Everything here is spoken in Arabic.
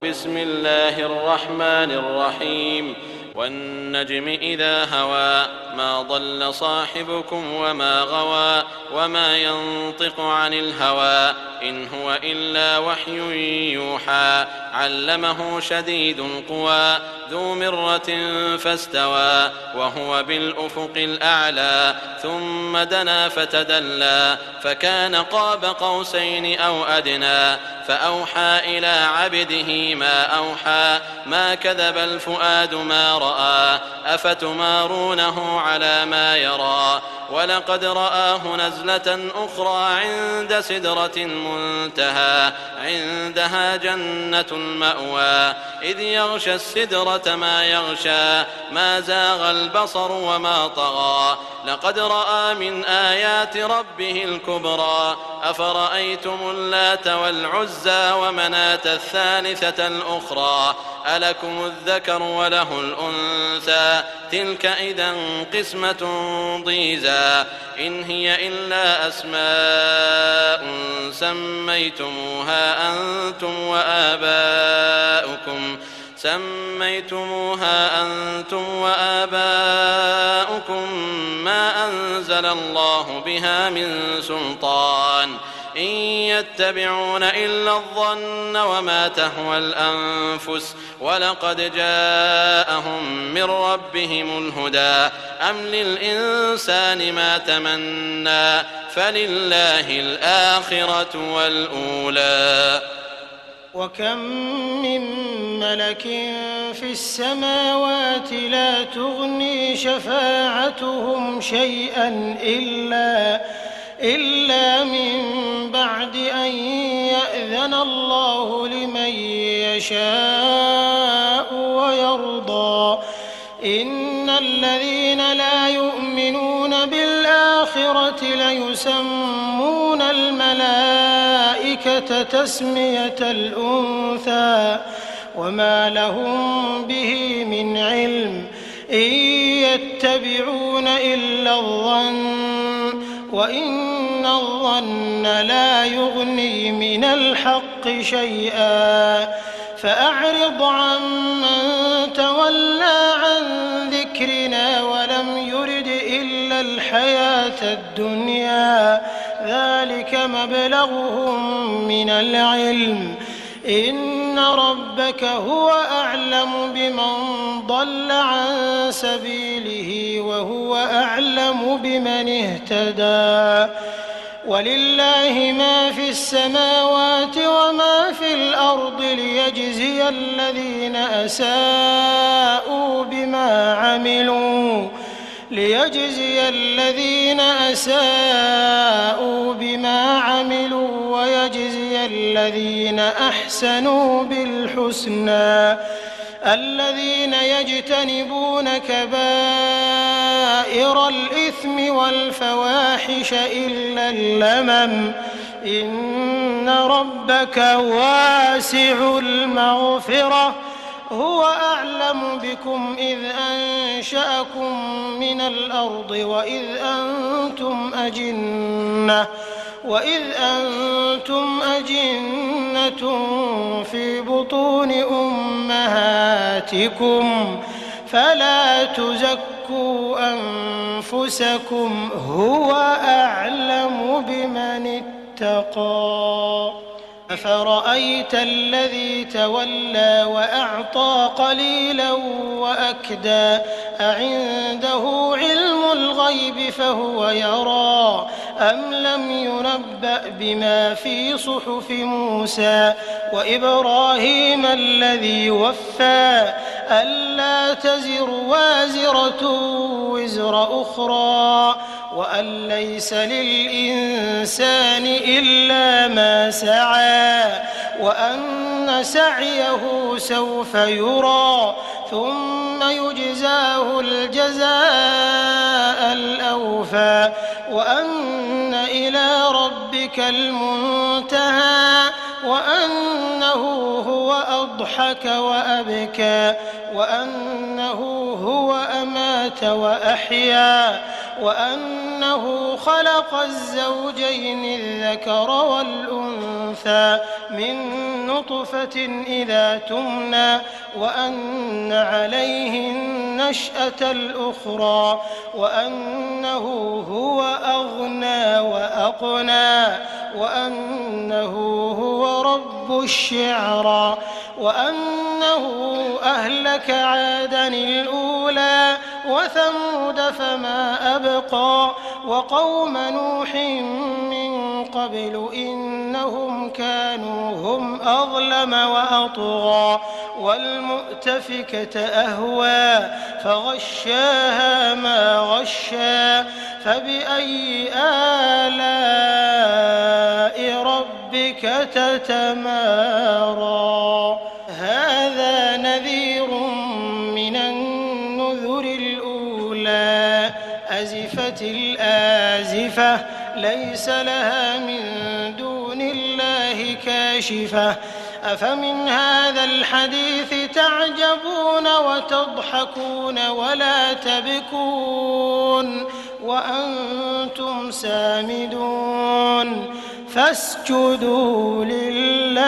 بسم الله الرحمن الرحيم والنجم إذا هوى ما ضل صاحبكم وما غوى وما ينطق عن الهوى إن هو إلا وحي يوحى علمه شديد القوى ذو مرة فاستوى وهو بالأفق الأعلى ثم دنا فتدلى فكان قاب قوسين أو أدنى فأوحى إلى عبده ما أوحى ما كذب الفؤاد ما رأى أفتمارونه على ما يرى ولقد رآه نزلة أخرى عند سدرة منتهى عندها جنة المأوى إذ يغشى السدرة ما يغشى ما زاغ البصر وما طغى لقد رأى من آيات ربه الكبرى أفرأيتم اللات والعزى ومناة الثالثة الأخرى ألكم الذكر وله الأنثى تلك إذا قسمة ضيزى إن هي إلا أسماء سميتموها أنتم وآباؤكم ما أنزل الله بها من سلطان إن يتبعون إلا الظن وما تهوى الأنفس ولقد جاءهم من ربهم الهدى أم للإنسان ما تمنى فلله الآخرة والأولى وكم من ملك في السماوات لا تغني شفاعتهم شيئا إلا من بعد أن يأذن الله لمن يشاء ويرضى إن الذين لا يؤمنون بالآخرة ليسمون الملائكة تسمية الأنثى وما لهم به من علم إن يتبعون إلا الظن وإن الظن لا يغني من الحق شيئا فأعرض عمن تولى عن ذكرنا ولم يرد إلا الحياة الدنيا ذلك مبلغهم من العلم إن ربك هو أعلم بمن ضل عن سبيله وهو أعلم بمن اهتدى ولله ما في السماوات وما في الأرض ليجزي الذين أساءوا بما عملوا ويجزي الذين أحسنوا بالحسنى الذين يجتنبون كبائر الإثم والفواحش إلا اللمم إن ربك واسع المغفرة هو أعلم بكم إذ أنشأكم من الأرض وإذ أنتم أجنة في بطون أمهاتكم فلا تزكوا أنفسكم هو أعلم بمن اتقى أفرأيت الذي تولى وأعطى قليلا وأكدى أعنده علم الغيب فهو يرى أم لم ينبأ بما في صحف موسى وإبراهيم الذي وفى ألا تزر وازرة وزر أخرى وأن ليس للإنسان إلا ما سعى وأن سعيه سوف يرى ثم يجزاه الجزاء الأوفى وأن إلى ربك المنتهى وأنه هو أضحك وأبكى وأنه هو أمات وأحيا وأنه خلق الزوجين الذكر والأنثى من نطفة إذا تمنى وأن عليه النشأة الأخرى وأنه هو أغنى وأقنى وأنه هو رب الشعرى وأنه أهلك عادًا الأولى وثمود فما أبقى وقوم نوح من قبل إنهم كانوا هم أظلم وأطغى والمؤتفكة أهوى فغشاها ما غشى فبأي آلاء ربك تتمارى هذا نذير من النذر الأولى أزفت الآزفة ليس لها من دون الله كاشفة أفمن هذا الحديث تعجبون وتضحكون ولا تبكون وأنتم سامدون فاسجدوا لله